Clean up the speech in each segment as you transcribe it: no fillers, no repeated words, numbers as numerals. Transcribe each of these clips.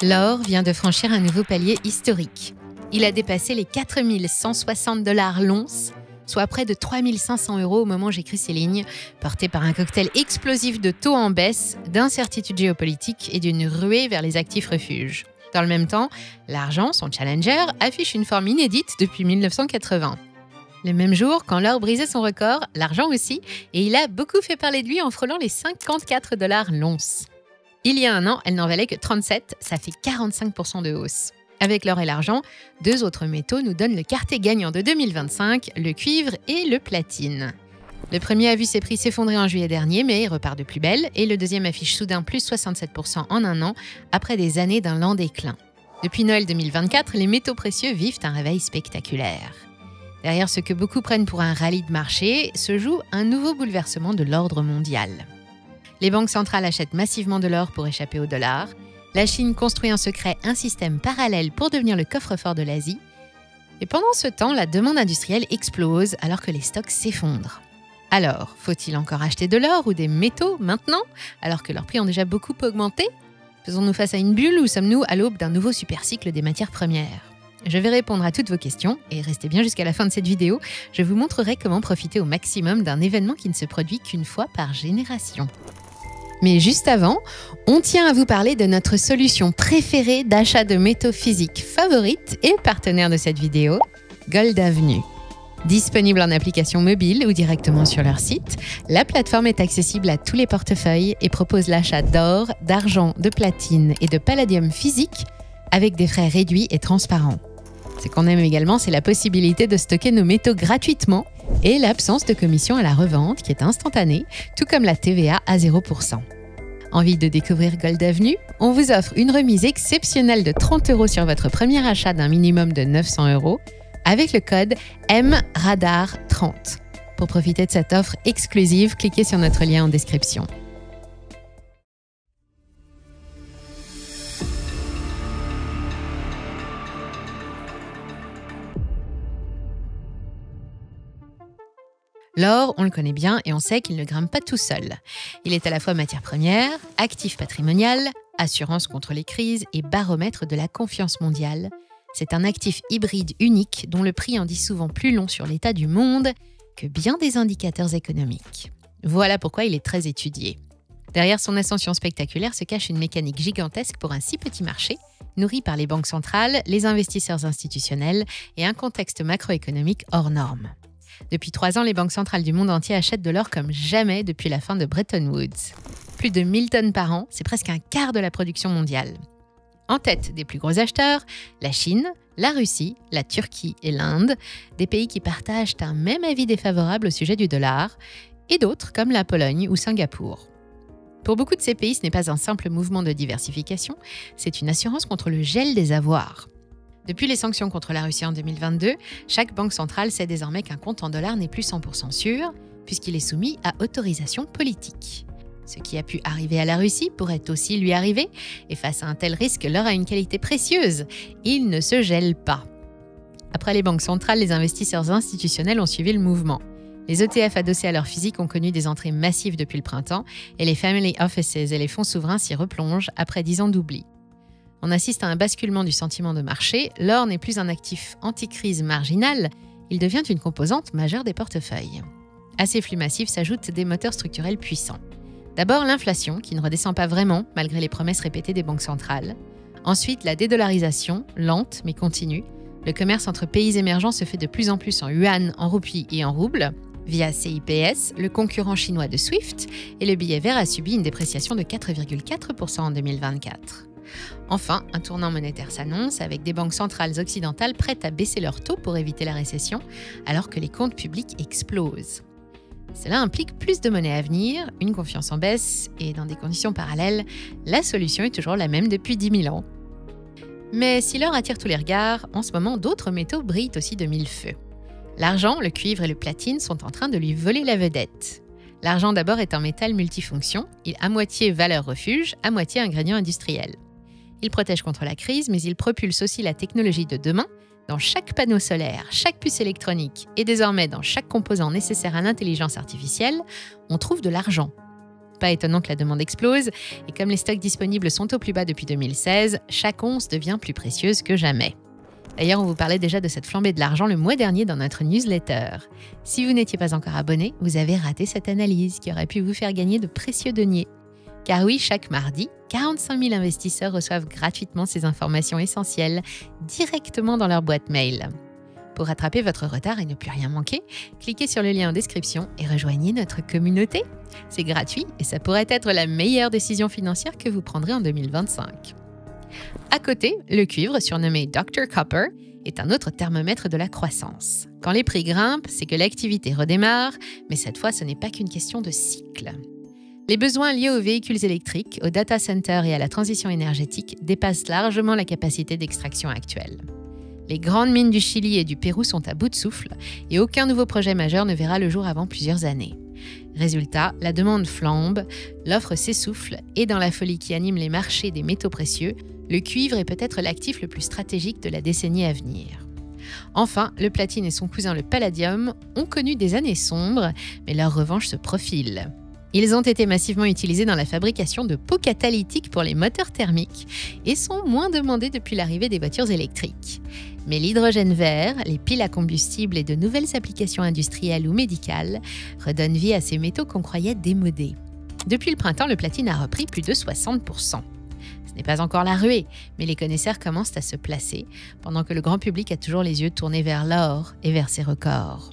L'or vient de franchir un nouveau palier historique. Il a dépassé les 4 160 $ l'once, soit près de 3 500 € au moment où j'écris ces lignes, porté par un cocktail explosif de taux en baisse, d'incertitudes géopolitiques et d'une ruée vers les actifs refuges. Dans le même temps, l'argent, son challenger, affiche une forme inédite depuis 1980. Le même jour, quand l'or brisait son record, l'argent aussi, et il a beaucoup fait parler de lui en frôlant les 54 $ l'once. Il y a un an, elle n'en valait que 37, ça fait 45% de hausse. Avec l'or et l'argent, deux autres métaux nous donnent le quartier gagnant de 2025, le cuivre et le platine. Le premier a vu ses prix s'effondrer en juillet dernier, mais il repart de plus belle, et le deuxième affiche soudain plus 67% en un an, après des années d'un lent déclin. Depuis Noël 2024, les métaux précieux vivent un réveil spectaculaire. Derrière ce que beaucoup prennent pour un rallye de marché, se joue un nouveau bouleversement de l'ordre mondial. Les banques centrales achètent massivement de l'or pour échapper au dollar. La Chine construit en secret un système parallèle pour devenir le coffre-fort de l'Asie. Et pendant ce temps, la demande industrielle explose alors que les stocks s'effondrent. Alors, faut-il encore acheter de l'or ou des métaux maintenant, alors que leurs prix ont déjà beaucoup augmenté ? Faisons-nous face à une bulle ou sommes-nous à l'aube d'un nouveau supercycle des matières premières ? Je vais répondre à toutes vos questions et restez bien jusqu'à la fin de cette vidéo. Je vous montrerai comment profiter au maximum d'un événement qui ne se produit qu'une fois par génération. Mais juste avant, on tient à vous parler de notre solution préférée d'achat de métaux physiques favorite et partenaire de cette vidéo, Gold Avenue. Disponible en application mobile ou directement sur leur site, la plateforme est accessible à tous les portefeuilles et propose l'achat d'or, d'argent, de platine et de palladium physique avec des frais réduits et transparents. Ce qu'on aime également, c'est la possibilité de stocker nos métaux gratuitement et l'absence de commission à la revente qui est instantanée, tout comme la TVA à 0%. Envie de découvrir Gold Avenue ? On vous offre une remise exceptionnelle de 30 € sur votre premier achat d'un minimum de 900 € avec le code MRADAR30. Pour profiter de cette offre exclusive, cliquez sur notre lien en description. L'or, on le connaît bien et on sait qu'il ne grimpe pas tout seul. Il est à la fois matière première, actif patrimonial, assurance contre les crises et baromètre de la confiance mondiale. C'est un actif hybride unique dont le prix en dit souvent plus long sur l'état du monde que bien des indicateurs économiques. Voilà pourquoi il est très étudié. Derrière son ascension spectaculaire se cache une mécanique gigantesque pour un si petit marché, nourri par les banques centrales, les investisseurs institutionnels et un contexte macroéconomique hors norme. Depuis 3 ans, les banques centrales du monde entier achètent de l'or comme jamais depuis la fin de Bretton Woods. Plus de 1000 tonnes par an, c'est presque un quart de la production mondiale. En tête des plus gros acheteurs, la Chine, la Russie, la Turquie et l'Inde, des pays qui partagent un même avis défavorable au sujet du dollar, et d'autres comme la Pologne ou Singapour. Pour beaucoup de ces pays, ce n'est pas un simple mouvement de diversification, c'est une assurance contre le gel des avoirs. Depuis les sanctions contre la Russie en 2022, chaque banque centrale sait désormais qu'un compte en dollars n'est plus 100% sûr, puisqu'il est soumis à autorisation politique. Ce qui a pu arriver à la Russie pourrait aussi lui arriver, et face à un tel risque, l'or a une qualité précieuse, il ne se gèle pas. Après les banques centrales, les investisseurs institutionnels ont suivi le mouvement. Les ETF adossés à l'or physique ont connu des entrées massives depuis le printemps, et les family offices et les fonds souverains s'y replongent après 10 ans d'oubli. On assiste à un basculement du sentiment de marché, l'or n'est plus un actif anti-crise marginal, il devient une composante majeure des portefeuilles. À ces flux massifs s'ajoutent des moteurs structurels puissants. D'abord l'inflation, qui ne redescend pas vraiment malgré les promesses répétées des banques centrales. Ensuite la dédollarisation, lente mais continue. Le commerce entre pays émergents se fait de plus en plus en yuan, en roupies et en roubles. Via CIPS, le concurrent chinois de SWIFT, et le billet vert a subi une dépréciation de 4,4% en 2024. Enfin, un tournant monétaire s'annonce avec des banques centrales occidentales prêtes à baisser leurs taux pour éviter la récession, alors que les comptes publics explosent. Cela implique plus de monnaie à venir, une confiance en baisse et, dans des conditions parallèles, la solution est toujours la même depuis 10 000 ans. Mais si l'or attire tous les regards, en ce moment d'autres métaux brillent aussi de mille feux. L'argent, le cuivre et le platine sont en train de lui voler la vedette. L'argent d'abord est un métal multifonction, il à moitié valeur refuge, à moitié ingrédient industriel. Il protège contre la crise, mais il propulse aussi la technologie de demain. Dans chaque panneau solaire, chaque puce électronique et désormais dans chaque composant nécessaire à l'intelligence artificielle, on trouve de l'argent. Pas étonnant que la demande explose, et comme les stocks disponibles sont au plus bas depuis 2016, chaque once devient plus précieuse que jamais. D'ailleurs, on vous parlait déjà de cette flambée de l'argent le mois dernier dans notre newsletter. Si vous n'étiez pas encore abonné, vous avez raté cette analyse qui aurait pu vous faire gagner de précieux deniers. Car oui, chaque mardi, 45 000 investisseurs reçoivent gratuitement ces informations essentielles directement dans leur boîte mail. Pour rattraper votre retard et ne plus rien manquer, cliquez sur le lien en description et rejoignez notre communauté. C'est gratuit et ça pourrait être la meilleure décision financière que vous prendrez en 2025. À côté, le cuivre, surnommé Dr Copper, est un autre thermomètre de la croissance. Quand les prix grimpent, c'est que l'activité redémarre, mais cette fois, ce n'est pas qu'une question de cycle. Les besoins liés aux véhicules électriques, aux data centers et à la transition énergétique dépassent largement la capacité d'extraction actuelle. Les grandes mines du Chili et du Pérou sont à bout de souffle et aucun nouveau projet majeur ne verra le jour avant plusieurs années. Résultat, la demande flambe, l'offre s'essouffle et dans la folie qui anime les marchés des métaux précieux, le cuivre est peut-être l'actif le plus stratégique de la décennie à venir. Enfin, le platine et son cousin le palladium ont connu des années sombres, mais leur revanche se profile. Ils ont été massivement utilisés dans la fabrication de pots catalytiques pour les moteurs thermiques et sont moins demandés depuis l'arrivée des voitures électriques. Mais l'hydrogène vert, les piles à combustible et de nouvelles applications industrielles ou médicales redonnent vie à ces métaux qu'on croyait démodés. Depuis le printemps, le platine a repris plus de 60%. Ce n'est pas encore la ruée, mais les connaisseurs commencent à se placer, pendant que le grand public a toujours les yeux tournés vers l'or et vers ses records.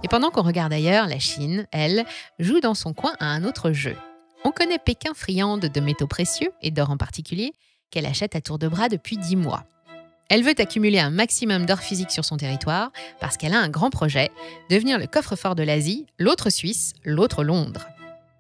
Et pendant qu'on regarde ailleurs, la Chine, elle, joue dans son coin à un autre jeu. On connaît Pékin friande de métaux précieux, et d'or en particulier, qu'elle achète à tour de bras depuis 10 mois. Elle veut accumuler un maximum d'or physique sur son territoire parce qu'elle a un grand projet, devenir le coffre-fort de l'Asie, l'autre Suisse, l'autre Londres.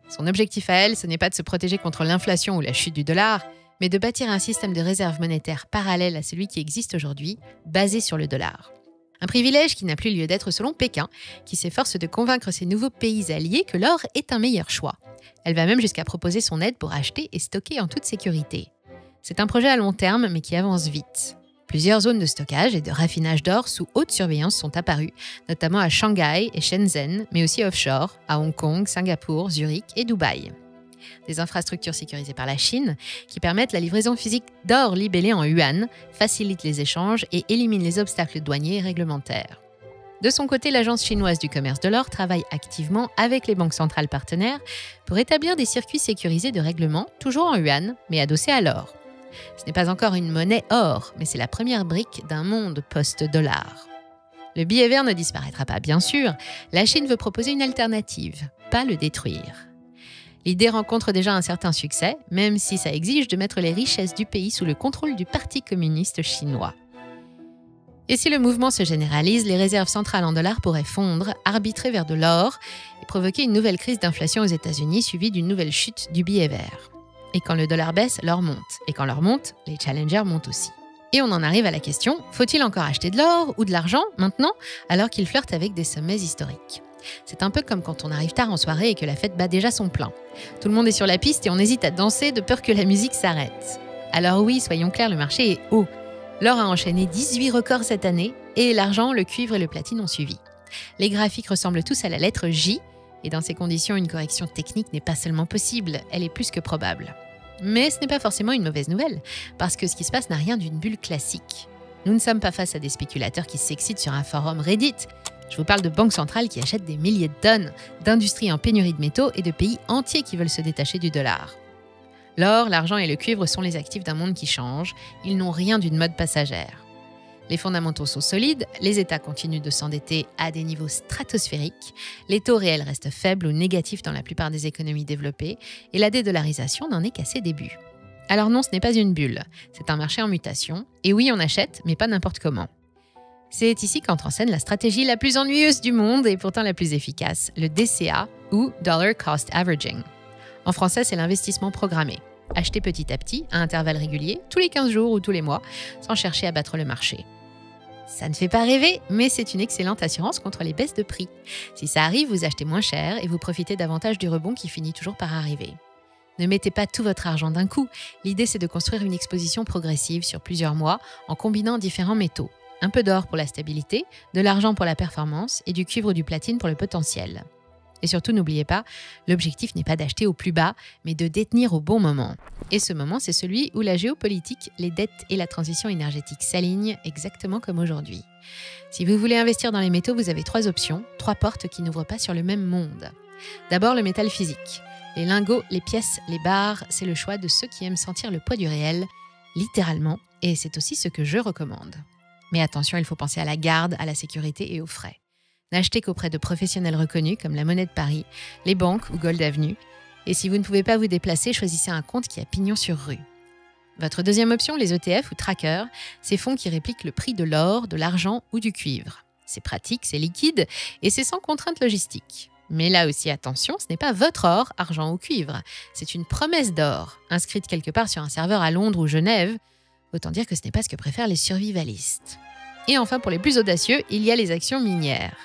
Son objectif à elle, ce n'est pas de se protéger contre l'inflation ou la chute du dollar, mais de bâtir un système de réserve monétaire parallèle à celui qui existe aujourd'hui, basé sur le dollar. Un privilège qui n'a plus lieu d'être selon Pékin, qui s'efforce de convaincre ses nouveaux pays alliés que l'or est un meilleur choix. Elle va même jusqu'à proposer son aide pour acheter et stocker en toute sécurité. C'est un projet à long terme, mais qui avance vite. Plusieurs zones de stockage et de raffinage d'or sous haute surveillance sont apparues, notamment à Shanghai et Shenzhen, mais aussi offshore, à Hong Kong, Singapour, Zurich et Dubaï. Des infrastructures sécurisées par la Chine qui permettent la livraison physique d'or libellé en yuan, facilitent les échanges et éliminent les obstacles douaniers et réglementaires. De son côté, l'Agence chinoise du commerce de l'or travaille activement avec les banques centrales partenaires pour établir des circuits sécurisés de règlement, toujours en yuan, mais adossés à l'or. Ce n'est pas encore une monnaie or, mais c'est la première brique d'un monde post-dollar. Le billet vert ne disparaîtra pas, bien sûr. La Chine veut proposer une alternative, pas le détruire. L'idée rencontre déjà un certain succès, même si ça exige de mettre les richesses du pays sous le contrôle du Parti communiste chinois. Et si le mouvement se généralise, les réserves centrales en dollars pourraient fondre, arbitrer vers de l'or et provoquer une nouvelle crise d'inflation aux États-Unis suivie d'une nouvelle chute du billet vert. Et quand le dollar baisse, l'or monte. Et quand l'or monte, les challengers montent aussi. Et on en arrive à la question, faut-il encore acheter de l'or ou de l'argent maintenant, alors qu'il flirte avec des sommets historiques ? C'est un peu comme quand on arrive tard en soirée et que la fête bat déjà son plein. Tout le monde est sur la piste et on hésite à danser de peur que la musique s'arrête. Alors oui, soyons clairs, le marché est haut. L'or a enchaîné 18 records cette année et l'argent, le cuivre et le platine ont suivi. Les graphiques ressemblent tous à la lettre J et dans ces conditions, une correction technique n'est pas seulement possible, elle est plus que probable. Mais ce n'est pas forcément une mauvaise nouvelle, parce que ce qui se passe n'a rien d'une bulle classique. Nous ne sommes pas face à des spéculateurs qui s'excitent sur un forum Reddit. Je vous parle de banques centrales qui achètent des milliers de tonnes, d'industries en pénurie de métaux et de pays entiers qui veulent se détacher du dollar. L'or, l'argent et le cuivre sont les actifs d'un monde qui change. Ils n'ont rien d'une mode passagère. Les fondamentaux sont solides, les États continuent de s'endetter à des niveaux stratosphériques, les taux réels restent faibles ou négatifs dans la plupart des économies développées et la dédollarisation n'en est qu'à ses débuts. Alors non, ce n'est pas une bulle, c'est un marché en mutation. Et oui, on achète, mais pas n'importe comment. C'est ici qu'entre en scène la stratégie la plus ennuyeuse du monde et pourtant la plus efficace, le DCA ou Dollar Cost Averaging. En français, c'est l'investissement programmé. Acheter petit à petit, à intervalles réguliers, tous les 15 jours ou tous les mois, sans chercher à battre le marché. Ça ne fait pas rêver, mais c'est une excellente assurance contre les baisses de prix. Si ça arrive, vous achetez moins cher et vous profitez davantage du rebond qui finit toujours par arriver. Ne mettez pas tout votre argent d'un coup. L'idée, c'est de construire une exposition progressive sur plusieurs mois en combinant différents métaux. Un peu d'or pour la stabilité, de l'argent pour la performance et du cuivre ou du platine pour le potentiel. Et surtout, n'oubliez pas, l'objectif n'est pas d'acheter au plus bas, mais de détenir au bon moment. Et ce moment, c'est celui où la géopolitique, les dettes et la transition énergétique s'alignent exactement comme aujourd'hui. Si vous voulez investir dans les métaux, vous avez 3 options, 3 portes qui n'ouvrent pas sur le même monde. D'abord, le métal physique. Les lingots, les pièces, les barres, c'est le choix de ceux qui aiment sentir le poids du réel, littéralement, et c'est aussi ce que je recommande. Mais attention, il faut penser à la garde, à la sécurité et aux frais. N'achetez qu'auprès de professionnels reconnus comme la Monnaie de Paris, les banques ou Gold Avenue. Et si vous ne pouvez pas vous déplacer, choisissez un compte qui a pignon sur rue. Votre deuxième option, les ETF ou trackers, ces fonds qui répliquent le prix de l'or, de l'argent ou du cuivre. C'est pratique, c'est liquide et c'est sans contrainte logistique. Mais là aussi, attention, ce n'est pas votre or, argent ou cuivre. C'est une promesse d'or, inscrite quelque part sur un serveur à Londres ou Genève. Autant dire que ce n'est pas ce que préfèrent les survivalistes. Et enfin, pour les plus audacieux, il y a les actions minières.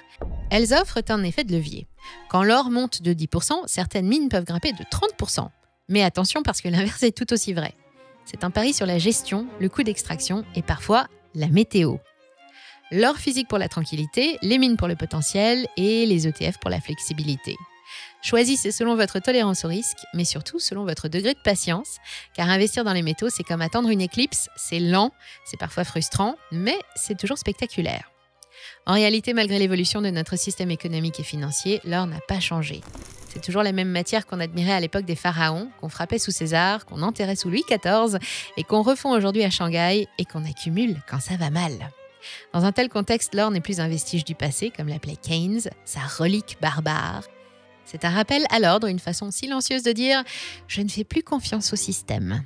Elles offrent un effet de levier. Quand l'or monte de 10%, certaines mines peuvent grimper de 30%. Mais attention parce que l'inverse est tout aussi vrai. C'est un pari sur la gestion, le coût d'extraction et parfois la météo. L'or physique pour la tranquillité, les mines pour le potentiel et les ETF pour la flexibilité. Choisissez selon votre tolérance au risque, mais surtout selon votre degré de patience, car investir dans les métaux, c'est comme attendre une éclipse, c'est lent, c'est parfois frustrant, mais c'est toujours spectaculaire. En réalité, malgré l'évolution de notre système économique et financier, l'or n'a pas changé. C'est toujours la même matière qu'on admirait à l'époque des pharaons, qu'on frappait sous César, qu'on enterrait sous Louis XIV et qu'on refond aujourd'hui à Shanghai et qu'on accumule quand ça va mal. Dans un tel contexte, l'or n'est plus un vestige du passé, comme l'appelait Keynes, sa relique barbare. C'est un rappel à l'ordre, une façon silencieuse de dire « je ne fais plus confiance au système ».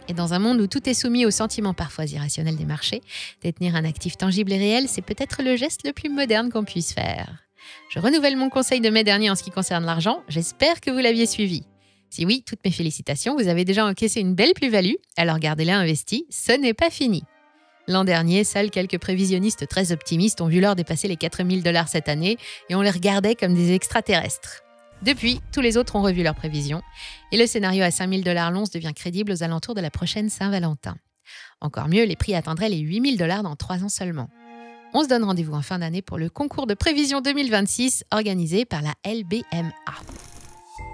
Et dans un monde où tout est soumis aux sentiments parfois irrationnels des marchés, détenir un actif tangible et réel, c'est peut-être le geste le plus moderne qu'on puisse faire. Je renouvelle mon conseil de mai dernier en ce qui concerne l'argent, j'espère que vous l'aviez suivi. Si oui, toutes mes félicitations, vous avez déjà encaissé une belle plus-value, alors gardez-la investie, ce n'est pas fini. L'an dernier, seuls quelques prévisionnistes très optimistes ont vu l'or dépasser les 4 000 $ cette année et on les regardait comme des extraterrestres. Depuis, tous les autres ont revu leurs prévisions et le scénario à 5 000 $ l'once devient crédible aux alentours de la prochaine Saint-Valentin. Encore mieux, les prix atteindraient les 8 000 $ dans 3 ans seulement. On se donne rendez-vous en fin d'année pour le concours de prévision 2026 organisé par la LBMA.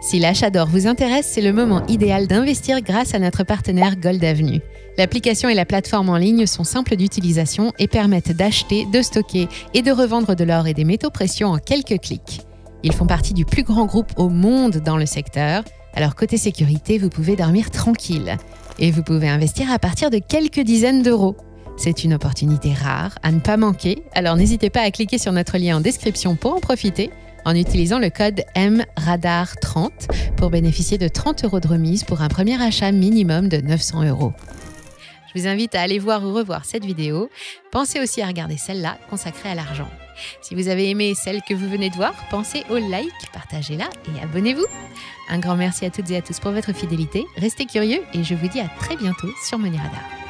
Si l'achat d'or vous intéresse, c'est le moment idéal d'investir grâce à notre partenaire Gold Avenue. L'application et la plateforme en ligne sont simples d'utilisation et permettent d'acheter, de stocker et de revendre de l'or et des métaux précieux en quelques clics. Ils font partie du plus grand groupe au monde dans le secteur, alors côté sécurité, vous pouvez dormir tranquille. Et vous pouvez investir à partir de quelques dizaines d'euros. C'est une opportunité rare, à ne pas manquer, alors n'hésitez pas à cliquer sur notre lien en description pour en profiter, en utilisant le code MRADAR30 pour bénéficier de 30 € de remise pour un premier achat minimum de 900 €. Je vous invite à aller voir ou revoir cette vidéo. Pensez aussi à regarder celle-là consacrée à l'argent. Si vous avez aimé celle que vous venez de voir, pensez au like, partagez-la et abonnez-vous. Un grand merci à toutes et à tous pour votre fidélité. Restez curieux et je vous dis à très bientôt sur Money Radar.